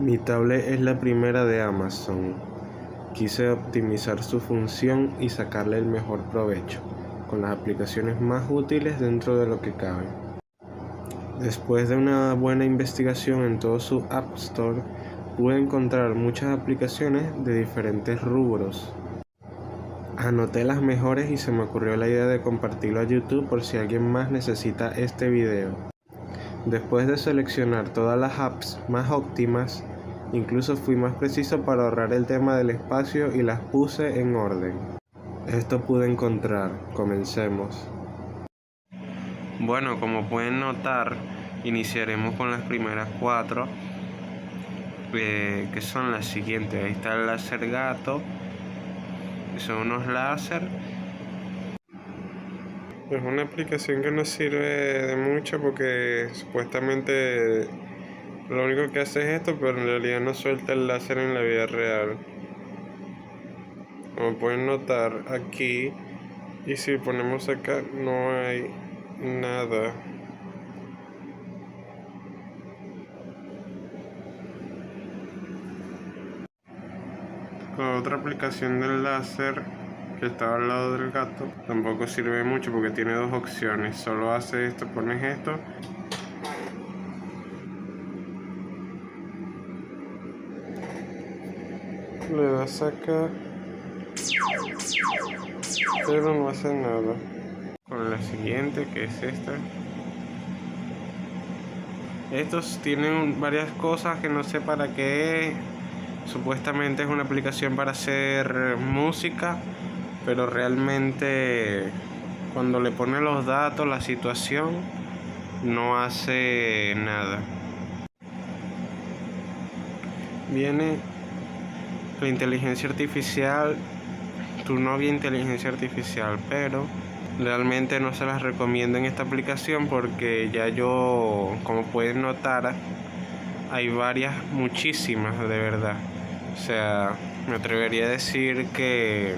Mi tablet es la primera de Amazon. Quise optimizar su función y sacarle el mejor provecho, con las aplicaciones más útiles dentro de lo que cabe. Después de una buena investigación en todo su App Store, pude encontrar muchas aplicaciones de diferentes rubros. Anoté las mejores y se me ocurrió la idea de compartirlo a YouTube por si alguien más necesita este video. Después de seleccionar todas las apps más óptimas, incluso fui más preciso para ahorrar el tema del espacio y las puse en orden. Esto pude encontrar. Comencemos. Bueno, como pueden notar, iniciaremos con las primeras 4, que son las siguientes. Ahí está el láser gato, que son unos láser. Es una aplicación que no sirve de mucho porque supuestamente lo único que hace es esto, pero en realidad no suelta el láser en la vida real. Como pueden notar aquí, y si ponemos acá, no hay nada. La otra aplicación del láser que estaba al lado del gato tampoco sirve mucho porque tiene 2 opciones. Solo hace esto, pones esto. Le das acá, pero no hace nada. Con la siguiente, que es esta. Estos tienen varias cosas que no sé para qué es. Supuestamente es una aplicación para hacer música, pero realmente cuando le pone los datos, la situación, no hace nada. Viene la inteligencia artificial, tu novia inteligencia artificial, pero realmente no se las recomiendo en esta aplicación porque ya yo, como pueden notar, hay muchísimas de verdad. O sea, me atrevería a decir que...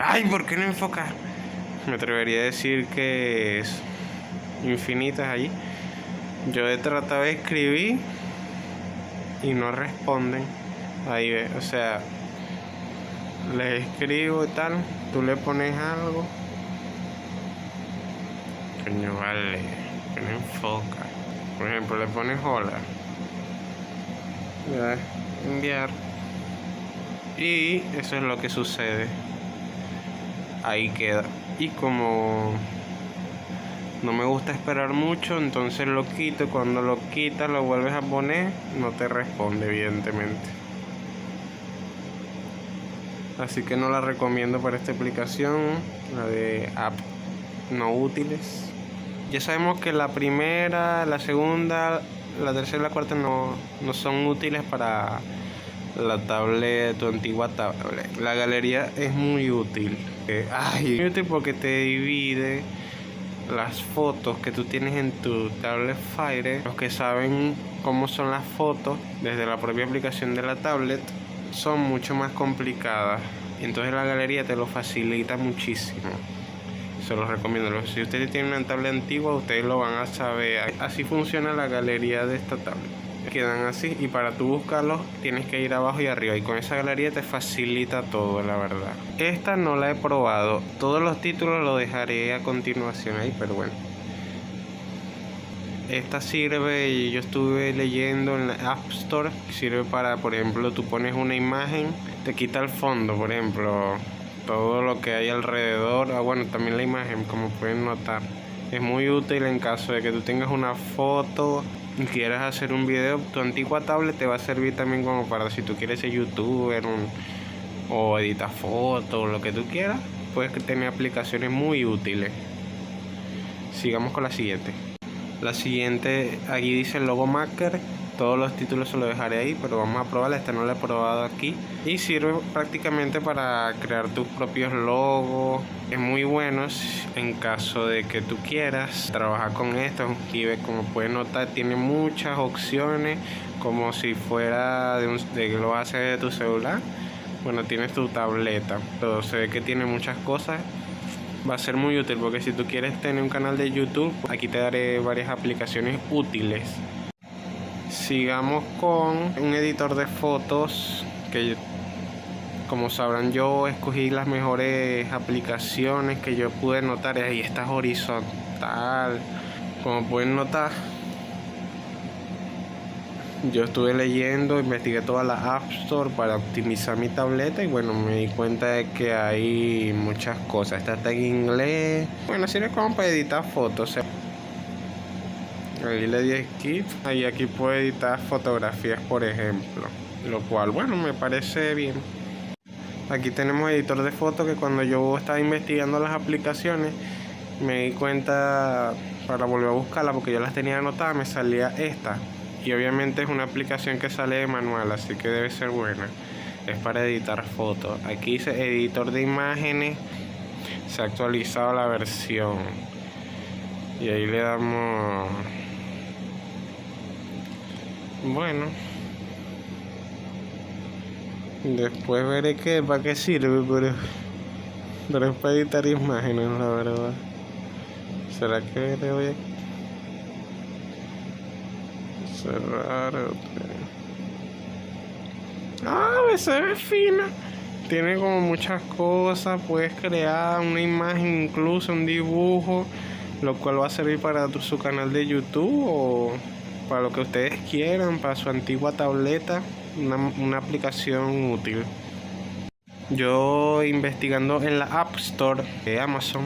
¡Ay! ¿Por qué no enfocar? Me atrevería a decir que es infinitas allí. Yo he tratado de escribir y no responden. Ahí ves, o sea, les escribo y tal, tú le pones algo. Coño, vale, que no enfoca. Por ejemplo, le pones hola. Le das enviar. Y eso es lo que sucede. Ahí queda. Y como no me gusta esperar mucho, entonces lo quito. Cuando lo quitas, lo vuelves a poner, no te responde, evidentemente. Así que no la recomiendo para esta aplicación, la de app no útiles. Ya sabemos que la primera, la segunda, la tercera y la cuarta no son útiles para la tablet, tu antigua tablet. La galería es muy útil. Muy útil porque te divide las fotos que tú tienes en tu tablet Fire. Los que saben cómo son las fotos desde la propia aplicación de la tablet son mucho más complicadas. Entonces la galería te lo facilita muchísimo. Se los recomiendo. Si ustedes tienen una tablet antigua, ustedes lo van a saber. Así funciona la galería de esta tablet. Quedan así y para tú buscarlos tienes que ir abajo y arriba, y con esa galería te facilita todo, la verdad. Esta no la he probado. Todos los títulos los dejaré a continuación ahí, pero bueno. Esta sirve, y yo estuve leyendo en la App Store, sirve para, por ejemplo, tú pones una imagen, te quita el fondo, por ejemplo, todo lo que hay alrededor. Bueno, también la imagen, como pueden notar. Es muy útil en caso de que tú tengas una foto y quieras hacer un video. Tu antigua tablet te va a servir también como para si tú quieres ser youtuber o editar fotos, lo que tú quieras. Puedes tener aplicaciones muy útiles. Sigamos con la siguiente. La siguiente, aquí dice Logo Maker. Todos los títulos se los dejaré ahí, pero vamos a probarla. Esta no la he probado aquí. Y sirve prácticamente para crear tus propios logos. Es muy bueno en caso de que tú quieras trabajar con esto. Aquí ves, como puedes notar, tiene muchas opciones, como si fuera de que lo haces de tu celular. Bueno, tienes tu tableta, pero se ve que tiene muchas cosas. Va a ser muy útil porque si tú quieres tener un canal de YouTube, aquí te daré varias aplicaciones útiles. Sigamos con un editor de fotos que, como sabrán, yo escogí las mejores aplicaciones que yo pude notar. Ahí está horizontal. Como pueden notar, yo estuve leyendo, investigué toda la App Store para optimizar mi tableta y bueno, me di cuenta de que hay muchas cosas. Esta está en inglés. Bueno, sirve como para editar fotos. Ahí le di skip. Ahí aquí puedo editar fotografías, por ejemplo. Lo cual, bueno, me parece bien. Aquí tenemos editor de fotos que cuando yo estaba investigando las aplicaciones me di cuenta para volver a buscarla porque yo las tenía anotadas, me salía esta. Y obviamente es una aplicación que sale de manual, así que debe ser buena. Es para editar fotos. Aquí dice editor de imágenes. Se ha actualizado la versión. Y ahí le damos... Bueno. Después veré para qué sirve, pero es para editar imágenes, la verdad. ¿Será que le voy a cerrar otra? Se ve fina. Tiene como muchas cosas. Puedes crear una imagen, incluso un dibujo, lo cual va a servir para su canal de YouTube o para lo que ustedes quieran, para su antigua tableta. Una aplicación útil. Yo investigando en la App Store de Amazon,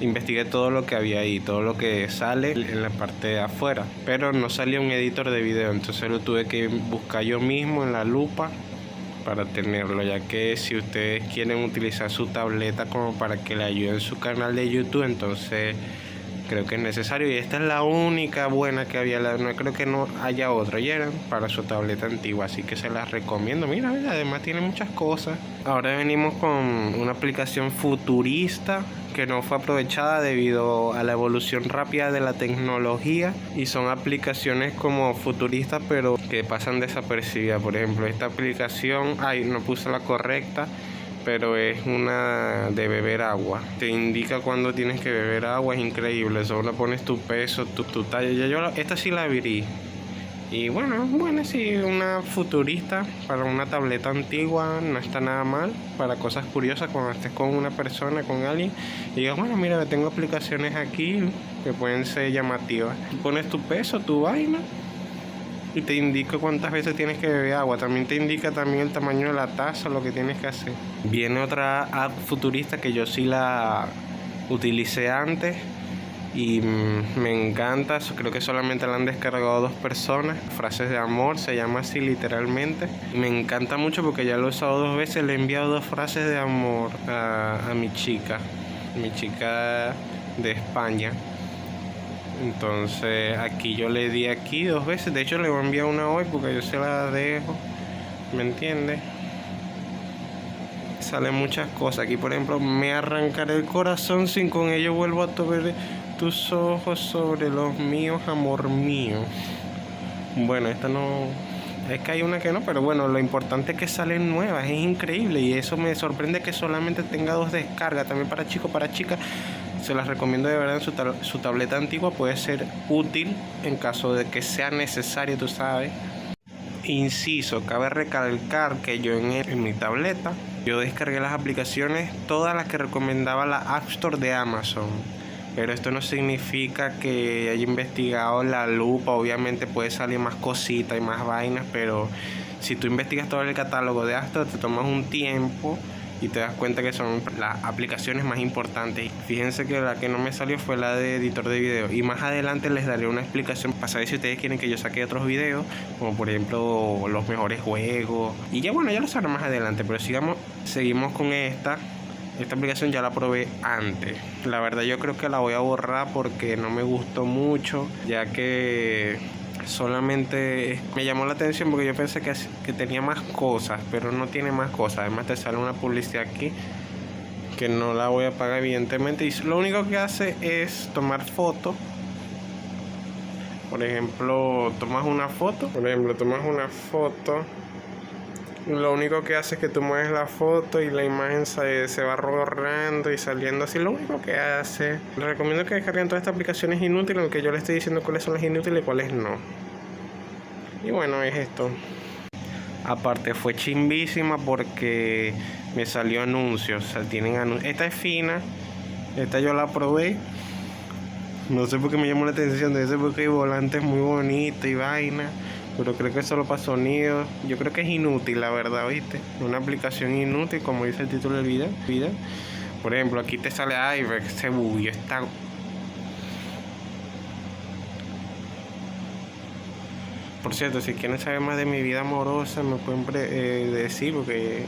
investigué todo lo que había ahí, todo lo que sale en la parte de afuera, pero no salía un editor de video, entonces lo tuve que buscar yo mismo en la lupa para tenerlo, ya que si ustedes quieren utilizar su tableta como para que le ayude en su canal de YouTube, entonces creo que es necesario. Y esta es la única buena que había, no creo que no haya otra, y eran para su tableta antigua, así que se las recomiendo. Mira, además tiene muchas cosas. Ahora venimos con una aplicación futurista que no fue aprovechada debido a la evolución rápida de la tecnología, y son aplicaciones como futuristas pero que pasan desapercibidas. Por ejemplo, esta aplicación, no puse la correcta, pero es una de beber agua. Te indica cuando tienes que beber agua, es increíble. Solo pones tu peso, tu talla. Esta sí la abrí. Y bueno, sí, una futurista para una tableta antigua no está nada mal. Para cosas curiosas cuando estés con una persona, con alguien, y digas, bueno, mira, tengo aplicaciones aquí que pueden ser llamativas. Pones tu peso, tu vaina, y te indica cuántas veces tienes que beber agua. También te indica el tamaño de la taza, lo que tienes que hacer. Viene otra app futurista que yo sí la utilicé antes y me encanta. Creo que solamente la han descargado 2 personas. Frases de amor, se llama así literalmente. Me encanta mucho porque ya lo he usado 2 veces. Le he enviado 2 frases de amor a mi chica de España. Entonces aquí yo le di 2 veces. De hecho le voy a enviar una hoy porque yo se la dejo, ¿me entiendes? Salen muchas cosas. Aquí por ejemplo, me arrancaré el corazón, sin con ello vuelvo a tocar tus ojos sobre los míos, amor mío. Bueno, esta no... Es que hay una que no, pero bueno, lo importante es que salen nuevas, es increíble. Y eso me sorprende que solamente tenga 2 descargas, también para chicos, para chicas. Se las recomiendo de verdad. Su tableta antigua puede ser útil en caso de que sea necesario, tú sabes. Inciso, cabe recalcar que yo en mi tableta, yo descargué las aplicaciones, todas las que recomendaba la App Store de Amazon. Pero esto no significa que haya investigado la lupa. Obviamente puede salir más cositas y más vainas, pero si tú investigas todo el catálogo de App Store, te tomas un tiempo y te das cuenta que son las aplicaciones más importantes. Fíjense que la que no me salió fue la de editor de video, y más adelante les daré una explicación para saber si ustedes quieren que yo saque otros videos, como por ejemplo los mejores juegos, y ya bueno, ya lo sabré más adelante. Pero seguimos con esta aplicación. Ya la probé antes, la verdad yo creo que la voy a borrar porque no me gustó mucho, ya que solamente me llamó la atención porque yo pensé que tenía más cosas, pero no tiene más cosas. Además te sale una publicidad aquí que no la voy a pagar evidentemente, y lo único que hace es tomar fotos. Por ejemplo, tomas una foto, lo único que hace es que tú mueves la foto y la imagen se va borrando y saliendo así. Lo único que hace. Les recomiendo que descarguen todas estas aplicaciones inútiles, aunque yo les estoy diciendo cuáles son las inútiles y cuáles no. Y bueno, es esto. Aparte fue chimbísima porque me salió anuncios. O sea, tienen anuncios. Esta es fina. Esta yo la probé. No sé por qué me llamó la atención. Debe ser porque el volante es muy bonito y vaina. Pero creo que solo para sonido. Yo creo que es inútil, la verdad, ¿viste? Una aplicación inútil, como dice el título del video. Por ejemplo, aquí te sale, ay, ese buggy está... Por cierto, si quieren saber más de mi vida amorosa, me pueden decir, porque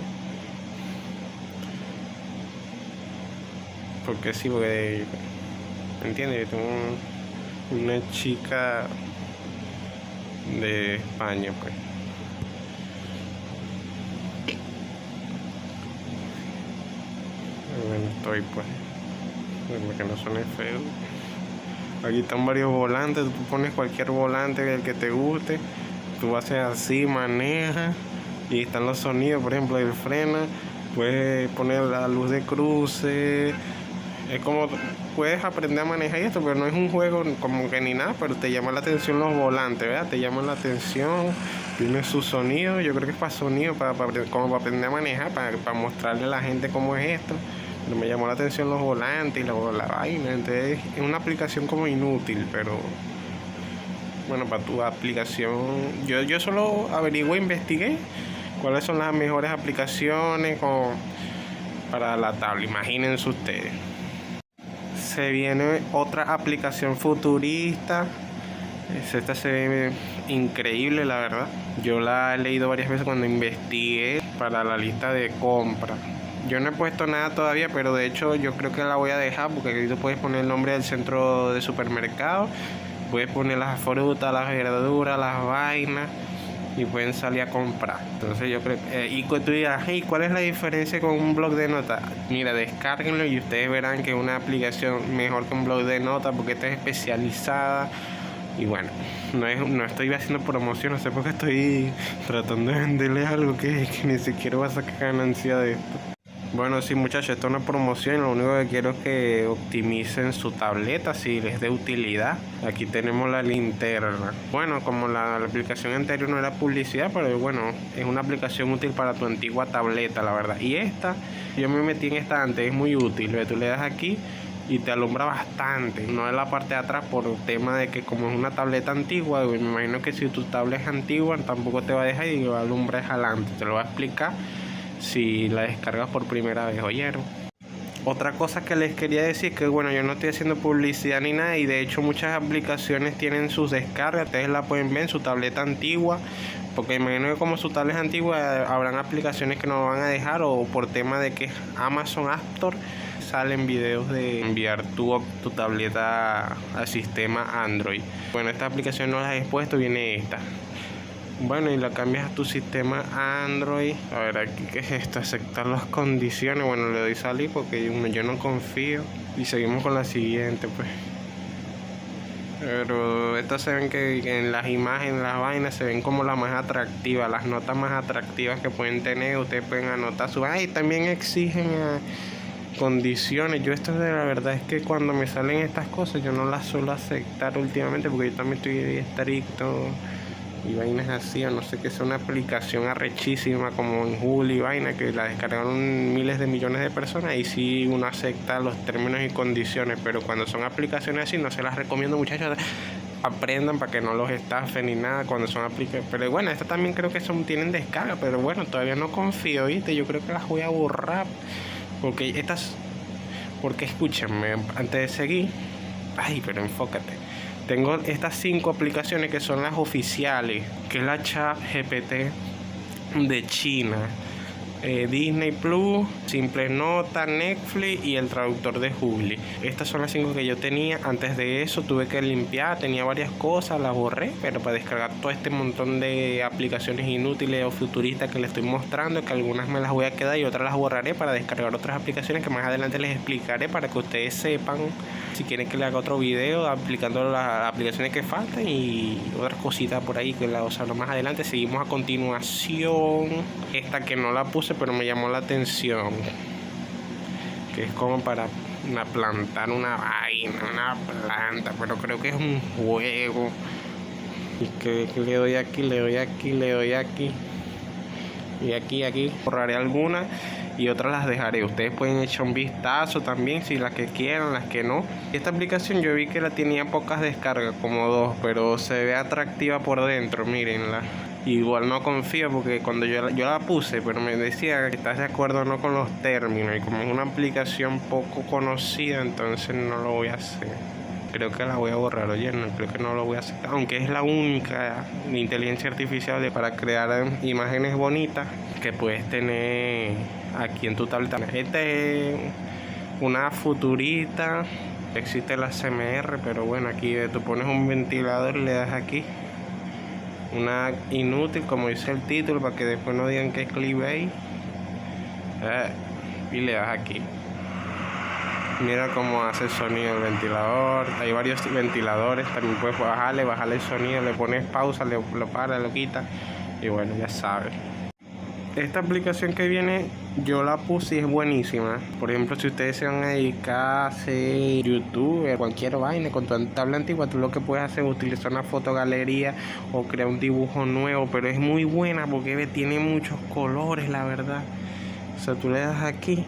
sí, porque, ¿me entiendes? Yo tengo una chica de España, pues. Bueno, estoy, pues, para que no suene feo. Aquí están varios volantes, tú pones cualquier volante, el que te guste, tú haces así, manejas, y están los sonidos, por ejemplo, el frena, puedes poner la luz de cruce, es como, puedes aprender a manejar esto, pero no es un juego como que ni nada, pero te llama la atención los volantes, ¿verdad? Te llaman la atención, tiene su sonido, yo creo que es para sonido, como para aprender a manejar, para mostrarle a la gente cómo es esto. Pero me llamó la atención los volantes y la vaina. Entonces es una aplicación como inútil, pero bueno, para tu aplicación yo solo averigué, investigué cuáles son las mejores aplicaciones para la tablet. Imagínense ustedes, se viene otra aplicación futurista. Esta se ve increíble, la verdad. Yo la he leído varias veces cuando investigué para la lista de compra. Yo no he puesto nada todavía, pero de hecho yo creo que la voy a dejar, porque aquí tú puedes poner el nombre del centro de supermercado, puedes poner las frutas, las verduras, las vainas, y pueden salir a comprar. Entonces yo creo y tú dirás, hey, ¿cuál es la diferencia con un blog de notas? Mira, descárguenlo y ustedes verán que es una aplicación mejor que un blog de notas, porque esta es especializada. Y bueno, no estoy haciendo promoción, no sé por qué estoy tratando de venderles algo que ni siquiera va a sacar ganancia de esto. Bueno, sí, muchachos, esto es una promoción. Lo único que quiero es que optimicen su tableta, si les dé utilidad. Aquí tenemos la linterna. Bueno, como la aplicación anterior no era publicidad, pero bueno, es una aplicación útil para tu antigua tableta, la verdad. Y esta, yo me metí en esta antes, es muy útil. Tú le das aquí y te alumbra bastante, no en la parte de atrás, por el tema de que como es una tableta antigua, me imagino que si tu tablet es antigua tampoco te va a dejar y va a alumbrar adelante. Te lo voy a explicar si la descargas por primera vez, ¿oyeron? Otra cosa que les quería decir es que bueno, yo no estoy haciendo publicidad ni nada, y de hecho muchas aplicaciones tienen sus descargas, ustedes la pueden ver en su tableta antigua, porque imagino que como su tableta es antigua habrán aplicaciones que no van a dejar, o por tema de que Amazon App Store salen videos de enviar tu tableta al sistema Android. Bueno, esta aplicación no las he puesto, viene esta. Bueno, y la cambias a tu sistema Android. A ver, aquí, ¿qué es esto? Aceptar las condiciones. Bueno, le doy salir porque yo no confío. Y seguimos con la siguiente, pues. Pero estas se ven que en las imágenes, las vainas, se ven como las más atractivas, las notas más atractivas que pueden tener. Ustedes pueden anotar su... y también exigen condiciones. Yo esto de la verdad es que cuando me salen estas cosas yo no las suelo aceptar últimamente, porque yo también estoy estricto y vainas así, o no sé, que es una aplicación arrechísima como en Google y vaina, que la descargaron miles de millones de personas, y sí uno acepta los términos y condiciones, pero cuando son aplicaciones así no se las recomiendo, muchachos. Aprendan para que no los estafen ni nada cuando son aplicaciones. Pero bueno, estas también creo que tienen descarga, pero bueno, todavía no confío, ¿viste? Yo creo que las voy a borrar, porque escúchenme, antes de seguir, pero enfócate. Tengo estas 5 aplicaciones que son las oficiales, que es la ChatGPT de China, Disney Plus, Simple Nota, Netflix y el traductor de Google. Estas son las 5 que yo tenía. Antes de eso tuve que limpiar, tenía varias cosas, las borré, pero para descargar todo este montón de aplicaciones inútiles o futuristas que les estoy mostrando, que algunas me las voy a quedar y otras las borraré para descargar otras aplicaciones que más adelante les explicaré, para que ustedes sepan, si quieren que le haga otro video aplicando las aplicaciones que faltan y otras cositas por ahí que las usaré más adelante. Seguimos a continuación. Esta que no la puse, pero me llamó la atención, que es como para plantar una vaina, una planta, pero creo que es un juego. Y que le doy aquí, le doy aquí, le doy aquí. Y aquí borraré algunas y otras las dejaré. Ustedes pueden echar un vistazo también si las que quieran, las que no. Esta aplicación yo vi que la tenía pocas descargas, como 2, pero se ve atractiva por dentro, mírenla. Igual no confío porque cuando yo la puse, pero me decía que estás de acuerdo o no con los términos. Y como es una aplicación poco conocida, entonces no lo voy a hacer. Creo que la voy a borrar, oye, no, creo que no lo voy a hacer. Aunque es la única inteligencia artificial para crear imágenes bonitas que puedes tener aquí en tu tableta. Esta es una futurita. Existe la CMR, pero bueno, aquí tú pones un ventilador y le das aquí. Una inútil, como dice el título, para que después no digan que es clickbait. Y le das aquí. Mira cómo hace el sonido el ventilador. Hay varios ventiladores. También puedes bajarle el sonido. Le pones pausa, lo para, lo quita. Y bueno, ya sabes. Esta aplicación que viene, yo la puse y es buenísima. Por ejemplo, si ustedes se van a dedicar a hacer YouTube, cualquier vaina con tu tabla antigua, tú lo que puedes hacer es utilizar una fotogalería o crear un dibujo nuevo. Pero es muy buena porque tiene muchos colores, la verdad. O sea, tú le das aquí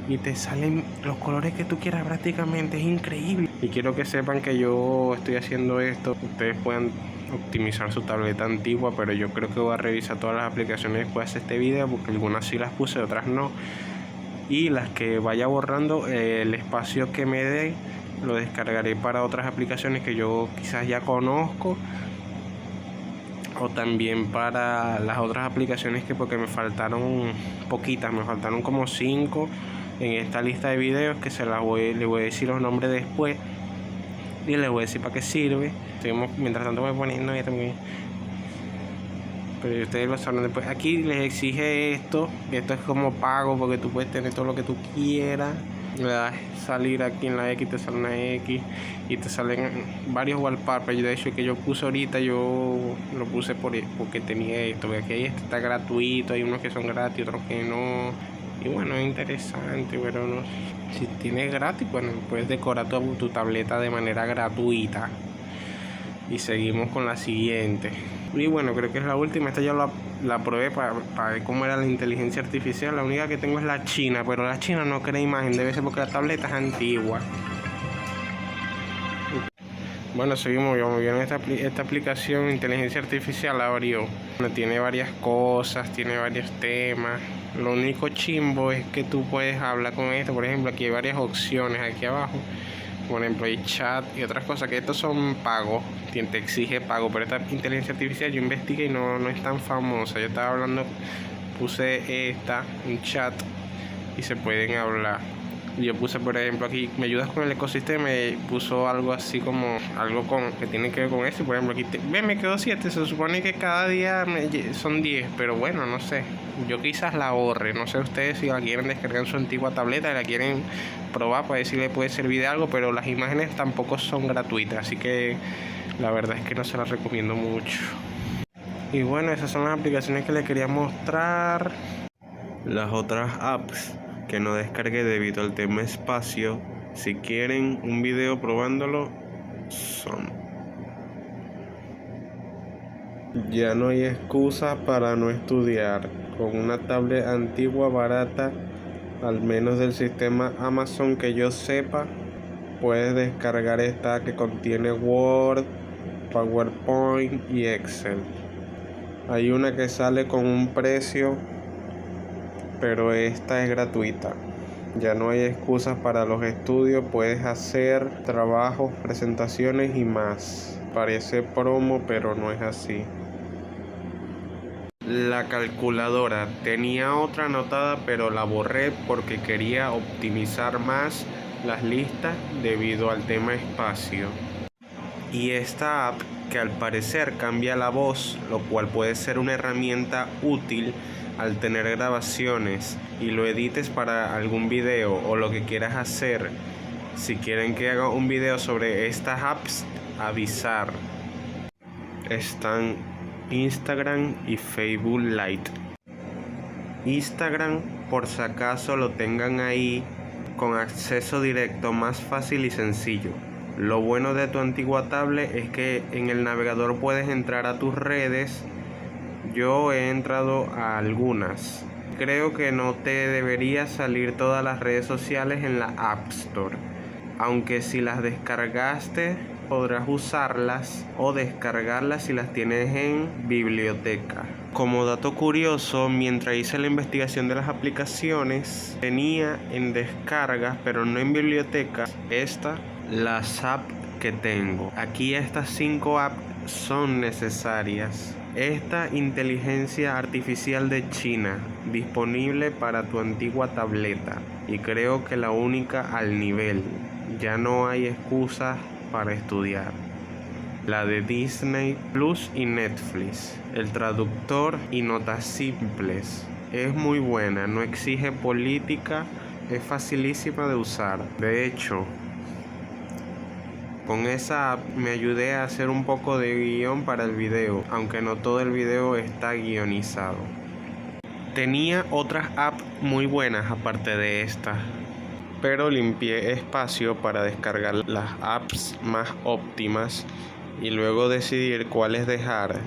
y te salen los colores que tú quieras prácticamente. Es increíble. Y quiero que sepan que yo estoy haciendo esto. Ustedes puedan optimizar su tableta antigua, pero yo creo que voy a revisar todas las aplicaciones después de hacer este video, porque algunas sí las puse, otras no. Y las que vaya borrando, el espacio que me dé lo descargaré para otras aplicaciones que yo quizás ya conozco, o también para las otras aplicaciones que, porque me faltaron poquitas, me faltaron como 5 en esta lista de videos que le voy a decir los nombres después y les voy a decir para qué sirve. Seguimos, mientras tanto voy poniendo esto muy... Pero ustedes lo saben después. Aquí les exige esto es como pago, porque tú puedes tener todo lo que tú quieras. Le das salir aquí en la X, te sale una X y te salen varios wallpapers. De hecho, que yo puse ahorita, yo lo puse porque tenía esto, porque aquí este está gratuito, hay unos que son gratis, otros que no. Y bueno, es interesante, pero no, si tienes gratis, bueno, puedes decorar tu tableta de manera gratuita. Y seguimos con la siguiente. Y bueno, creo que es la última. Esta ya la probé para ver cómo era la inteligencia artificial. La única que tengo es la china, pero la china no crea imagen. Debe ser porque la tableta es antigua. Bueno, seguimos. Vieron esta aplicación inteligencia artificial, la abrió. Bueno, tiene varias cosas, tiene varios temas. Lo único chimbo es que tú puedes hablar con esto. Por ejemplo, aquí hay varias opciones aquí abajo. Por ejemplo, hay chat y otras cosas que estos son pagos, te exige pago, pero esta inteligencia artificial yo investigué y no es tan famosa. Yo estaba hablando, puse un chat y se pueden hablar. Yo puse, por ejemplo, aquí, ¿me ayudas con el ecosistema? Y puso algo así como, algo que tiene que ver con eso. Por ejemplo, aquí, me quedó 7, se supone que cada día son 10, pero bueno, no sé. Yo quizás la borre, no sé ustedes si la quieren descargar en su antigua tableta y la quieren probar para ver si le puede servir de algo, pero las imágenes tampoco son gratuitas, así que la verdad es que no se las recomiendo mucho. Y bueno, esas son las aplicaciones que les quería mostrar. Las otras apps que no descargué debido al tema espacio, si quieren un video probándolo, son... Ya no hay excusa para no estudiar. Con una tablet antigua barata, al menos del sistema Amazon que yo sepa, puedes descargar esta que contiene Word, PowerPoint y Excel. Hay una que sale con un precio, pero esta es gratuita. Ya no hay excusas para los estudios, puedes hacer trabajos, presentaciones y más. Parece promo, pero no es así. La calculadora, tenía otra anotada, pero la borré porque quería optimizar más las listas debido al tema espacio. Y esta app, que al parecer cambia la voz, lo cual puede ser una herramienta útil al tener grabaciones y lo edites para algún video o lo que quieras hacer. Si quieren que haga un video sobre estas apps, avisar. Están Instagram y Facebook Lite. Instagram, por si acaso lo tengan ahí, con acceso directo, más fácil y sencillo. Lo bueno de tu antigua tablet es que en el navegador puedes entrar a tus redes. Yo he entrado a algunas. Creo que no te debería salir todas las redes sociales en la App Store. Aunque si las descargaste, podrás usarlas o descargarlas si las tienes en biblioteca. Como dato curioso, mientras hice la investigación de las aplicaciones, tenía en descargas, pero no en biblioteca, las apps que tengo. Aquí estas 5 apps son necesarias. Esta inteligencia artificial de China, disponible para tu antigua tableta, y creo que la única al nivel. Ya no hay excusas para estudiar. La de Disney Plus y Netflix. El traductor y notas simples. Es muy buena, no exige política, es facilísima de usar. De hecho, con esa app me ayudé a hacer un poco de guión para el video, aunque no todo el video está guionizado. Tenía otras apps muy buenas aparte de esta, pero limpié espacio para descargar las apps más óptimas y luego decidir cuáles dejar.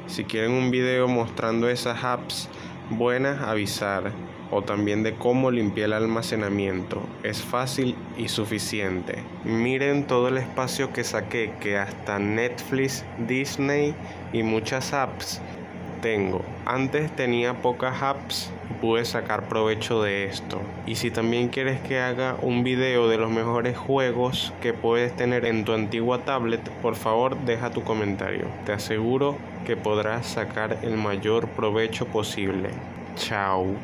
Si quieren un video mostrando esas apps buenas, avisar, o también de cómo limpiar el almacenamiento. Es fácil y suficiente. Miren todo el espacio que saqué, que hasta Netflix, Disney y muchas apps tengo. Antes tenía pocas apps y pude sacar provecho de esto. Y si también quieres que haga un video de los mejores juegos que puedes tener en tu antigua tablet, por favor deja tu comentario. Te aseguro que podrás sacar el mayor provecho posible. Chao.